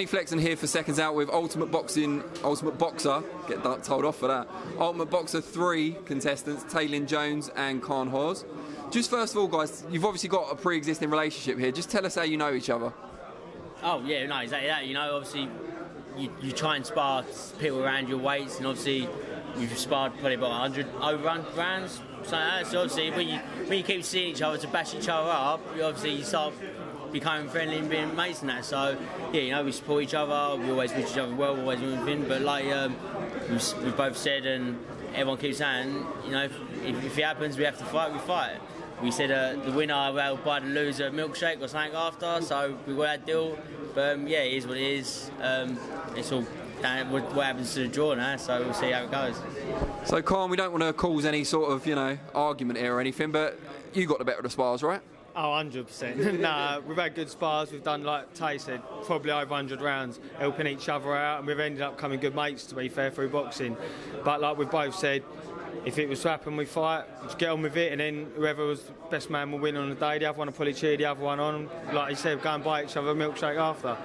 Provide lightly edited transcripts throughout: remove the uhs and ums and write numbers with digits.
Danny Flexen here for Seconds Out with Ultimate Boxer, get told off for that, Ultimate Boxer 3 contestants, Tey Lynn-Jones and Kaan Hawes. Just first of all, guys, you've obviously got a pre-existing relationship here. Just tell us how you know each other. Oh yeah, no, exactly that. You know, obviously you try and spar people around your weights, and obviously we've sparred probably about 100 over 100 rounds. So obviously when you keep seeing each other to bash each other up, you start becoming friendly and being mates and that. So yeah, you know, we support each other, we always wish each other well, always win. But like we've both said, and everyone keeps saying, you know, if it happens, we have to fight. We fight. We said the winner will buy the loser a milkshake or something after, so we got that deal. But yeah, it is what it is. It's all what happens to the draw now, so we'll see how it goes. So Kaan, we don't want to cause any sort of, you know, argument here or anything, but you got the better of the spars, right? Oh, 100%. Nah, we've had good spars. We've done, like Tey said, probably over 100 rounds, helping each other out, and we've ended up becoming good mates, to be fair, through boxing. But like we've both said, if it was to happen, we fight, just get on with it, and then whoever was the best man will win on the day. The other one will probably cheer the other one on. Like you said, go and buy each other a milkshake after.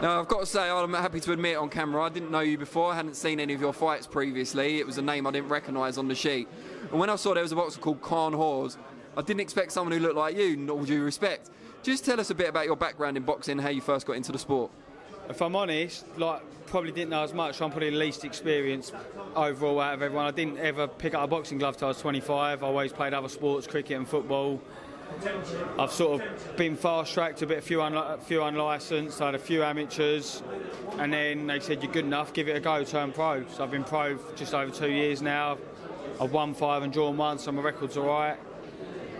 Now, I've got to say, I'm happy to admit on camera, I didn't know you before. I hadn't seen any of your fights previously. It was a name I didn't recognise on the sheet. And when I saw there was a boxer called Kaan Hawes, I didn't expect someone who looked like you, all due respect. Just tell us a bit about your background in boxing, how you first got into the sport. If I'm honest, like, probably didn't know as much. I'm probably the least experienced overall out of everyone. I didn't ever pick up a boxing glove till I was 25. I always played other sports, cricket and football. I've sort of been fast-tracked a few unlicensed, I had a few amateurs, and then they said, you're good enough, give it a go, turn pro. So I've been pro for just over 2 years now. I've won 5 and drawn 1, so my record's all right.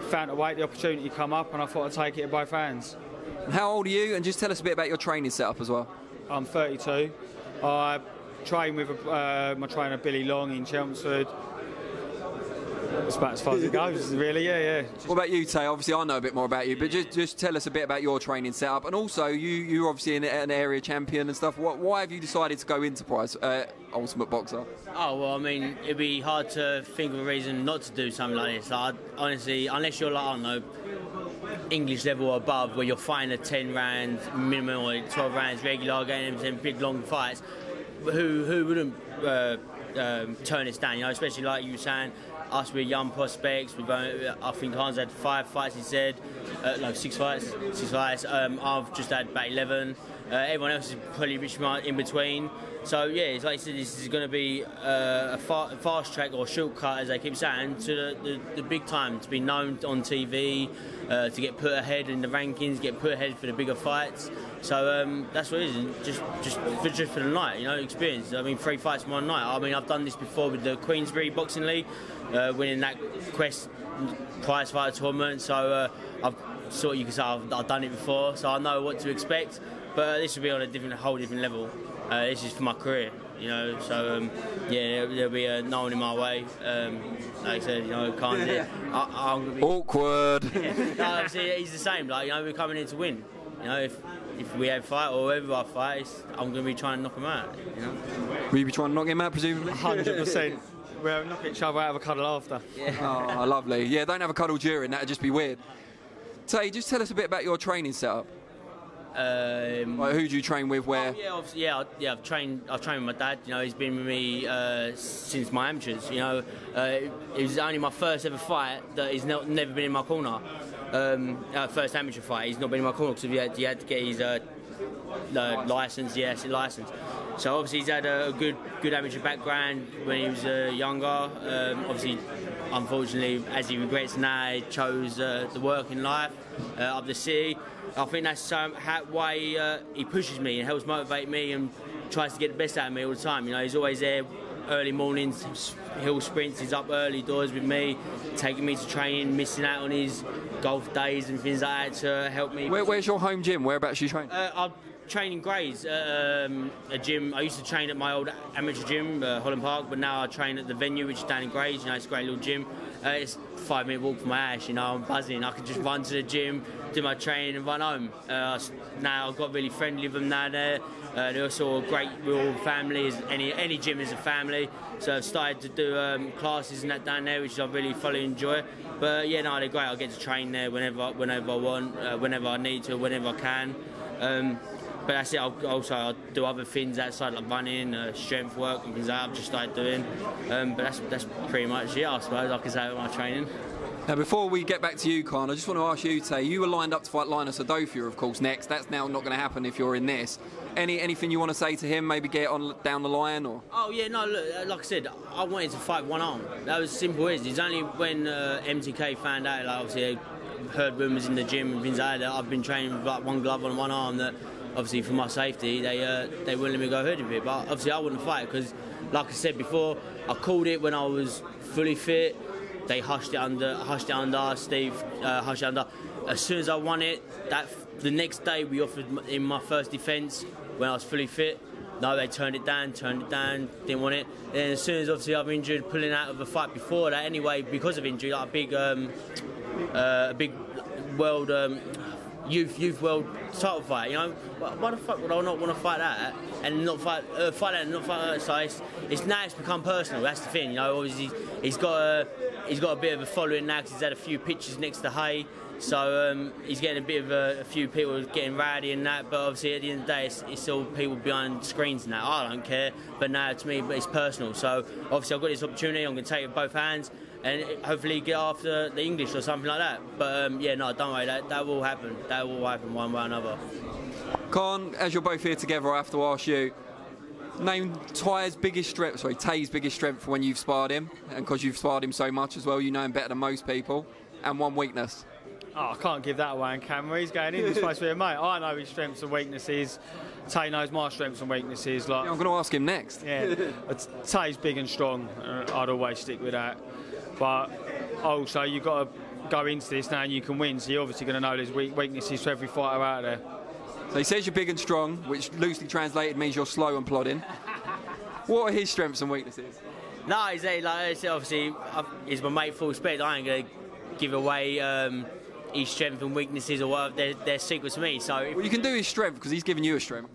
Found a wait, the opportunity come up, and I thought I'd take it at both hands. And how old are you? And just tell us a bit about your training setup as well. I'm 32. I train with my trainer Billy Long in Chelmsford. That's about as far as it goes, really, yeah. What about you, Tey? Obviously, I know a bit more about you, but just tell us a bit about your training setup. And also, you're obviously an area champion and stuff. Why have you decided to go into Ultimate Boxer? Oh, well, I mean, it'd be hard to think of a reason not to do something like this. Like, honestly, unless you're like, I don't know, English level or above, where you're fighting a 10 rounds minimum or 12 rounds regular, getting into big long fights, who wouldn't turn this down? You know, especially like you were saying, us, we're young prospects. I think Kaan's had 5 fights, he said. No, 6 fights. I've just had about 11. Everyone else is probably in between. So yeah, it's like I said, this is going to be a fast track or shortcut, as they keep saying, to the big time, to be known on TV, to get put ahead in the rankings, get put ahead for the bigger fights. So that's what it is, just for the night, you know, experience. I mean, 3 fights in one night. I mean, I've done this before with the Queensbury Boxing League, winning that Quest prize fighter tournament. So I've sort of, you can say I've done it before, so I know what to expect. But this will be on a whole different level. This is for my career, you know. So yeah, there'll be no one in my way. Like I said, you know, Kaan's here. I'm gonna be awkward. Yeah. No, obviously he's the same. Like, you know, we're coming in to win. You know, if we have a fight or whoever I fight, I'm going to be trying to knock him out. You know. Will you be trying to knock him out, presumably? 100%. We'll knock each other out of a cuddle after. Yeah. Oh, lovely. Yeah, don't have a cuddle during. That'd just be weird. Tey, just tell us a bit about your training setup. Like, who do you train with? Where? Oh, yeah, I've trained with my dad. You know, he's been with me since my amateurs. You know, it was only my first ever fight that he's never been in my corner. First amateur fight, he's not been in my corner because he had to get his license, license. So obviously he's had a good amateur background when he was younger. Obviously, unfortunately, as he regrets now, he chose the working life up the city. I think that's why he pushes me and helps motivate me and tries to get the best out of me all the time. You know, he's always there early mornings, hill sprints, he's up early doors with me, taking me to training, missing out on his golf days and things like that to help me. Where's your home gym? Whereabouts you train? I train in Grays, a gym. I used to train at my old amateur gym, Holland Park, but now I train at the venue, which is down in Grays. You know, it's a great little gym. It's a 5-minute walk from my house. You know, I'm buzzing. I can just run to the gym, do my training, and run home. Now I've got really friendly with them now there. They're also great. We're all family. Any gym is a family. So I've started to do classes and that down there, which I really thoroughly enjoy. But yeah, no, they're great. I get to train there whenever I want, whenever I need to, whenever I can. but that's it. I do other things outside, like running, strength work and things like that I've just started doing. But that's pretty much it, I suppose, I can say, with my training. Now, before we get back to you, Kaan, I just want to ask you, Tey, you were lined up to fight Linus Adofia, of course, next. That's now not going to happen if you're in this. Anything you want to say to him, maybe get on down the line? Or? Oh, yeah, no, look, like I said, I wanted to fight one arm. That was simple as. It's only when MTK found out, like, obviously, I heard rumours in the gym and things like that, I've been training with like one glove on one arm, that obviously for my safety, they wouldn't let me go ahead with it. But obviously I wouldn't fight because, like I said before, I called it when I was fully fit. They hushed it under, Steve hushed it under. As soon as I won it, the next day we offered in my first defence when I was fully fit. No, they turned it down, didn't want it. And as soon as obviously I'm injured, pulling out of a fight before that anyway, because of injury, like a big world youth world title fight. You know, why the fuck would I not want to fight that and not fight that and not fight that? So it's become personal. That's the thing. You know, obviously he's got a bit of a following now because he's had a few pictures next to Hay. So he's getting a bit of a few people getting rowdy and that, but obviously at the end of the day it's all people behind screens and that. I don't care, but now to me it's personal. So obviously I've got this opportunity, I'm going to take it with both hands and hopefully get after the English or something like that. But yeah, no, don't worry, that will happen. That will happen one way or another. Kaan, as you're both here together, I have to ask you, name Tey's biggest strength for when you've sparred him, and because you've sparred him so much as well, you know him better than most people, and one weakness. Oh, I can't give that away on camera. He's going in. He's supposed to be a mate. I know his strengths and weaknesses. Tey knows my strengths and weaknesses. Like, yeah, I'm going to ask him next. Yeah, Tey's big and strong. I'd always stick with that. But also, you've got to go into this now and you can win. So you're obviously going to know there's weaknesses for every fighter out there. So he says you're big and strong, which loosely translated means you're slow and plodding. What are his strengths and weaknesses? No, he's like obviously he's my mate. Full respect. I ain't going to give away his strength and weaknesses or whatever. They're secret to me. So well, you can do his strength because he's giving you a strength.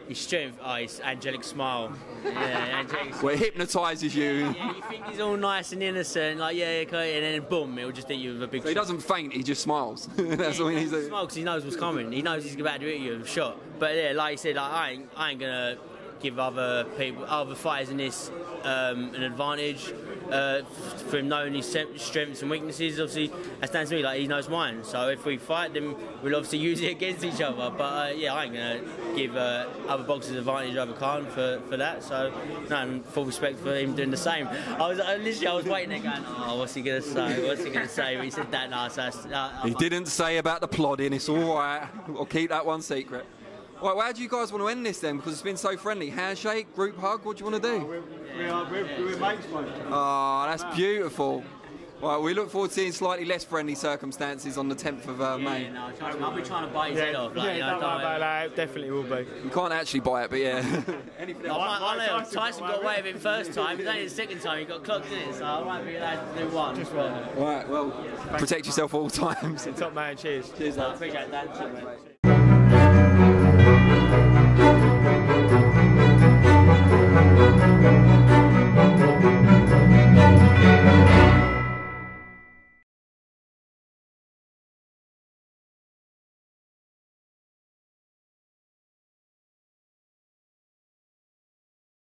His strength, his angelic smile. Yeah, angelic smile. Well, it hypnotises you. Yeah, you think he's all nice and innocent, like yeah, okay, and then boom, it'll just hit you with a big. So he doesn't faint; he just smiles. That's all he needs to do. Smiles because he knows what's coming. He knows he's about to hit you with a shot. But yeah, like you said, like, I ain't gonna give other fighters in this an advantage for him knowing his strengths and weaknesses. Obviously, that stands to me like he knows mine. So if we fight, then we'll obviously use it against each other. But yeah, I ain't gonna give other boxers advantage over Kaan for that. So no, and full respect for him doing the same. I was waiting there going, oh, what's he gonna say? What's he gonna say? But he said that. No, so he didn't say about the plodding. It's all right. I'll keep that one secret. Right, well, how do you guys want to end this then? Because it's been so friendly. Handshake, group hug, what do you want to do? We're mates, mate. Oh, that's beautiful. Right, we look forward to seeing slightly less friendly circumstances on the 10th of May. Yeah, no, trust me, I'll be trying to bite his head off. Like, don't worry about that. Definitely will be. You can't actually bite it, but yeah. I know, Tyson got away with it first time. It's only the second time he got clocked in it, so I won't be allowed to do one. Just one. Right, well, protect yourself at all times. Top man, cheers. Cheers, I appreciate that.